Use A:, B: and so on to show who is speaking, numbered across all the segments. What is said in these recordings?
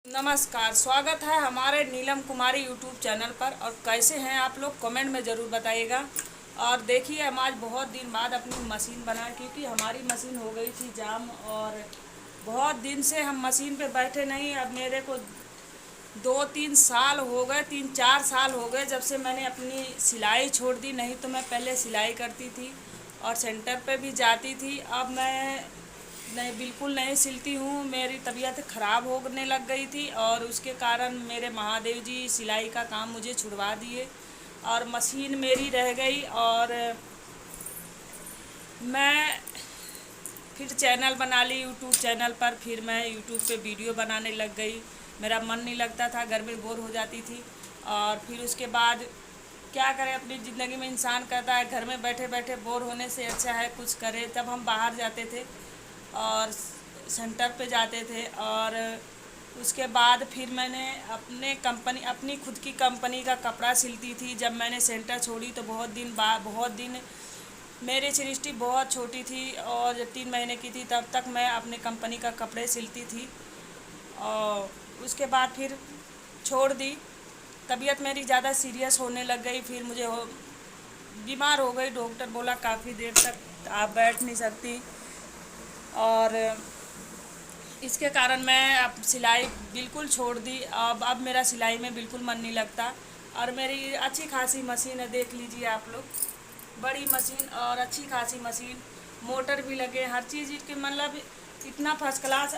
A: नमस्कार, स्वागत है हमारे नीलम कुमारी यूट्यूब चैनल पर। और कैसे हैं आप लोग, कमेंट में ज़रूर बताइएगा। और देखिए, हम आज बहुत दिन बाद अपनी मशीन बनाए, क्योंकि हमारी मशीन हो गई थी जाम। और बहुत दिन से हम मशीन पे बैठे नहीं। अब मेरे को 2-3 साल हो गए, 3-4 साल हो गए जब से मैंने अपनी सिलाई छोड़ दी। नहीं तो मैं पहले सिलाई करती थी और सेंटर पे भी जाती थी। अब मैं नहीं, बिल्कुल नहीं सिलती हूँ। मेरी तबीयत ख़राब होने लग गई थी और उसके कारण मेरे महादेव जी सिलाई का काम मुझे छुड़वा दिए और मशीन मेरी रह गई। और मैं फिर चैनल बना ली यूट्यूब चैनल पर। फिर मैं यूट्यूब पे वीडियो बनाने लग गई। मेरा मन नहीं लगता था, घर में बोर हो जाती थी। और फिर उसके बाद क्या करें, अपनी ज़िंदगी में इंसान कहता है घर में बैठे बैठे बोर होने से अच्छा है कुछ करे। तब हम बाहर जाते थे और सेंटर पे जाते थे। और उसके बाद फिर मैंने अपनी खुद की कंपनी का कपड़ा सिलती थी। जब मैंने सेंटर छोड़ी तो बहुत दिन मेरी सृष्टि बहुत छोटी थी और जब 3 महीने की थी तब तक मैं अपने कंपनी का कपड़े सिलती थी। और उसके बाद फिर छोड़ दी। तबीयत मेरी ज़्यादा सीरियस होने लग गई। फिर बीमार हो गई। डॉक्टर बोला काफ़ी देर तक आप बैठ नहीं सकती। और इसके कारण मैं अब सिलाई बिल्कुल छोड़ दी। अब मेरा सिलाई में बिल्कुल मन नहीं लगता। और मेरी अच्छी खासी मशीन है, देख लीजिए आप लोग, बड़ी मशीन और अच्छी खासी मशीन, मोटर भी लगे, हर चीज़ की मतलब इतना फर्स्ट क्लास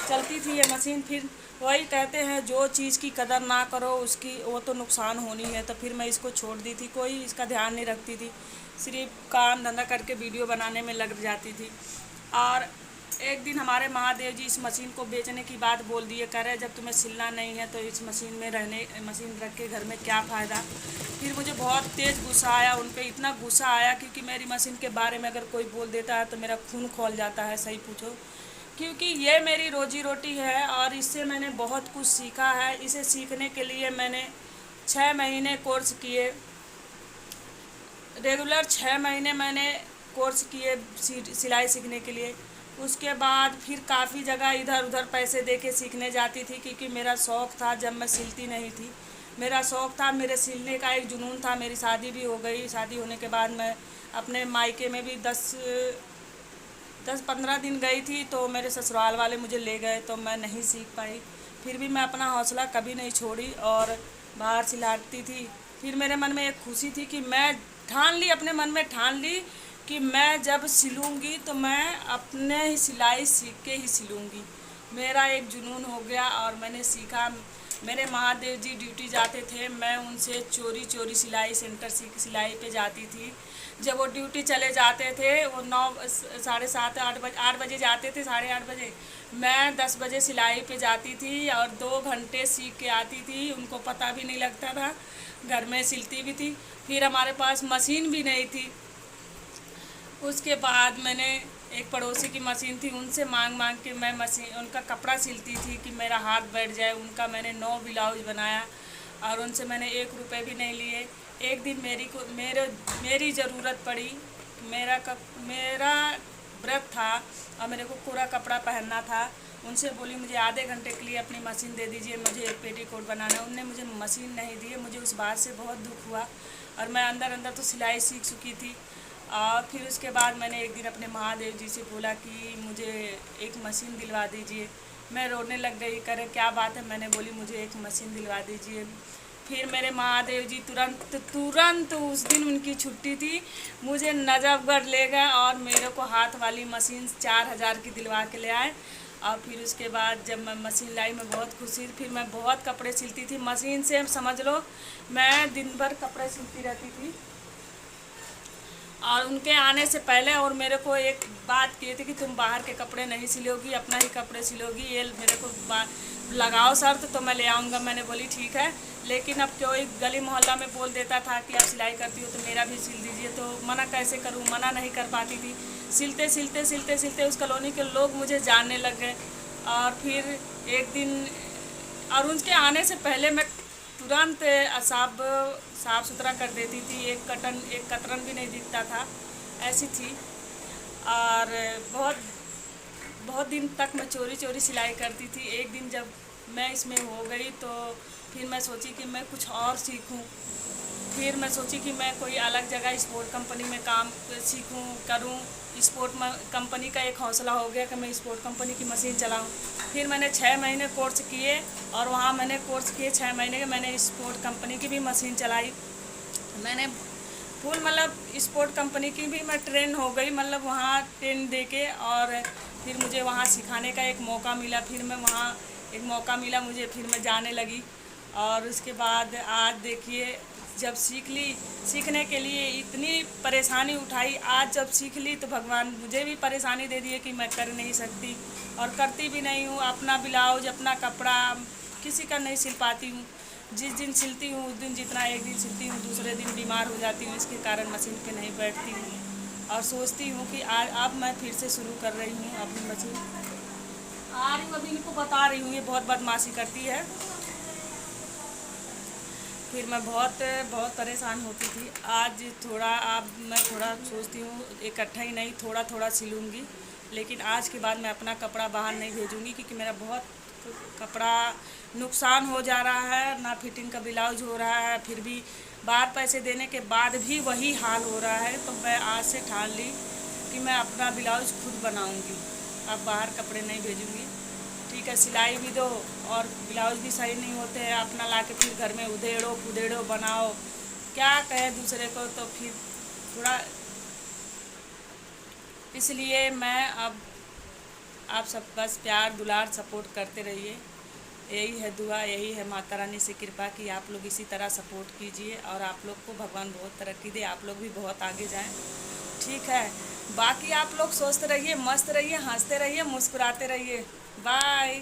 A: चलती थी ये मशीन। फिर वही कहते हैं, जो चीज़ की कदर ना करो उसकी वो तो नुकसान होनी है। तो फिर मैं इसको छोड़ दी थी, कोई इसका ध्यान नहीं रखती थी, सिर्फ काम धंधा करके वीडियो बनाने में लग जाती थी। और एक दिन हमारे महादेव जी इस मशीन को बेचने की बात बोल दिए, कह रहे जब तुम्हें सिलना नहीं है तो इस मशीन रख के घर में क्या फ़ायदा। फिर मुझे बहुत तेज़ गुस्सा आया उन पर, इतना गुस्सा आया क्योंकि मेरी मशीन के बारे में अगर कोई बोल देता है तो मेरा खून खौल जाता है, सही पूछो। क्योंकि ये मेरी रोजी रोटी है और इससे मैंने बहुत कुछ सीखा है। इसे सीखने के लिए मैंने 6 महीने कोर्स किए, रेगुलर 6 महीने मैंने कोर्स किए सिलाई सीखने के लिए। उसके बाद फिर काफ़ी जगह इधर उधर पैसे दे के सीखने जाती थी, क्योंकि मेरा शौक़ था। जब मैं सिलती नहीं थी, मेरा शौक़ था, मेरे सिलने का एक जुनून था। मेरी शादी भी हो गई। शादी होने के बाद मैं अपने मायके में भी 10-15 दिन गई थी, तो मेरे ससुराल वाले मुझे ले गए तो मैं नहीं सीख पाई। फिर भी मैं अपना हौसला कभी नहीं छोड़ी और बाहर सिलाती थी। फिर मेरे मन में एक खुशी थी कि मैं अपने मन में ठान ली कि मैं जब सिलूँगी तो मैं अपने ही सिलाई सीख के ही सिलूँगी। मेरा एक जुनून हो गया और मैंने सीखा। मेरे महादेव जी ड्यूटी जाते थे, मैं उनसे चोरी चोरी सिलाई सेंटर सिलाई पे जाती थी। जब वो ड्यूटी चले जाते थे, वो 8 बजे जाते थे, 8:30 बजे। मैं 10 बजे सिलाई पे जाती थी और 2 घंटे सीख के आती थी। उनको पता भी नहीं लगता था, घर में सिलती भी थी। फिर हमारे पास मशीन भी नहीं थी। उसके बाद मैंने एक पड़ोसी की मशीन थी, उनसे मांग मांग के मैं उनका कपड़ा सिलती थी कि मेरा हाथ बैठ जाए। उनका मैंने 9 ब्लाउज बनाया और उनसे मैंने 1 रुपये भी नहीं लिए। एक दिन मेरी ज़रूरत पड़ी। मेरा व्रत था और मेरे को पूरा कपड़ा पहनना था। उनसे बोली मुझे आधे घंटे के लिए अपनी मशीन दे दीजिए, मुझे एक पेटीकोट बनाना है। उनने मुझे मशीन नहीं दी है। मुझे उस बात से बहुत दुख हुआ और मैं अंदर अंदर तो सिलाई सीख चुकी थी। और फिर उसके बाद मैंने एक दिन अपने महादेव जी से बोला कि मुझे एक मशीन दिलवा दीजिए। मैं रोने लग गई, करे क्या बात है। मैंने बोली मुझे एक मशीन दिलवा दीजिए। फिर मेरे महादेव जी तुरंत उस दिन उनकी छुट्टी थी, मुझे नजफगढ़ ले गए और मेरे को हाथ वाली मशीन 4000 की दिलवा के ले आए। और फिर उसके बाद जब मैं मशीन लाई, मैं बहुत खुशी। फिर मैं बहुत कपड़े सिलती थी मशीन से, समझ लो मैं दिन भर कपड़े सिलती रहती थी। और उनके आने से पहले और मेरे को एक बात की थी कि तुम बाहर के कपड़े नहीं सिलोगी, अपना ही कपड़े सिलोगी। ये मेरे को लगाओ शर्त तो मैं ले आऊँगा। मैंने बोली ठीक है। लेकिन अब कोई गली मोहल्ला में बोल देता था कि आप सिलाई करती हो तो मेरा भी सिल दीजिए, तो मना कैसे करूँ, मना नहीं कर पाती थी। सिलते सिलते सिलते सिलते उस कॉलोनी के लोग मुझे जानने लग गए। और फिर एक दिन, और उनके आने से पहले मैं तुरंत साफ सुथरा कर देती थी। एक कतरन भी नहीं दिखता था, ऐसी थी। और बहुत बहुत दिन तक मैं चोरी चोरी सिलाई करती थी। एक दिन जब मैं इसमें हो गई तो फिर मैं सोची कि मैं कुछ और सीखूं। फिर मैं सोची कि मैं कोई अलग जगह स्पोर्ट कंपनी में काम सीखूं करूं। स्पोर्ट कंपनी का एक हौसला हो गया कि मैं स्पोर्ट कंपनी की मशीन चलाऊं। फिर मैंने 6 महीने कोर्स किए और वहाँ मैंने कोर्स किए 6 महीने के, मैंने स्पोर्ट कंपनी की भी मशीन चलाई। मैंने फुल मतलब स्पोर्ट कंपनी की भी मैं ट्रेन हो गई, मतलब वहाँ ट्रेन दे के, और फिर मुझे वहाँ सिखाने का एक मौका मिला। फिर मैं वहाँ एक मौका मिला मुझे, फिर मैं जाने लगी। और उसके बाद आज देखिए, जब सीखने के लिए इतनी परेशानी उठाई, आज जब सीख ली तो भगवान मुझे भी परेशानी दे दी है कि मैं कर नहीं सकती और करती भी नहीं हूँ। अपना ब्लाउज अपना कपड़ा किसी का नहीं सिल पाती हूँ। जिस दिन सिलती हूँ उस दिन जितना एक दिन सिलती हूँ दूसरे दिन बीमार हो जाती हूँ, इसके कारण मशीन पे नहीं बैठती हूँ। और सोचती हूँ कि आज अब मैं फिर से शुरू कर रही हूँ अपनी मशीन। आ रही हूँ, अभी इनको बता रही हूँ, ये बहुत बदमाशी करती है। फिर मैं बहुत बहुत परेशान होती थी। आज थोड़ा अब मैं थोड़ा सोचती हूँ इकट्ठा ही नहीं, थोड़ा थोड़ा सिलूँगी। लेकिन आज के बाद मैं अपना कपड़ा बाहर नहीं भेजूँगी, क्योंकि मेरा बहुत कपड़ा नुकसान हो जा रहा है, ना फिटिंग का ब्लाउज हो रहा है। फिर भी बाहर पैसे देने के बाद भी वही हाल हो रहा है। तो मैं आज से ठान ली कि मैं अपना ब्लाउज खुद बनाऊँगी, अब बाहर कपड़े नहीं भेजूँगी। ठीक है, सिलाई भी दो और ब्लाउज भी सही नहीं होते हैं, अपना ला के फिर घर में उधेड़ो पुधेड़ो बनाओ, क्या कहे दूसरे को। तो फिर थोड़ा इसलिए मैं अब आप सब बस प्यार दुलार सपोर्ट करते रहिए, यही है दुआ, यही है माता रानी से कृपा कि आप लोग इसी तरह सपोर्ट कीजिए और आप लोग को भगवान बहुत तरक्की दे, आप लोग भी बहुत आगे जाएं। ठीक है, बाकी आप लोग स्वस्थ रहिए, मस्त रहिए, हंसते रहिए, मुस्कुराते रहिए। बाय।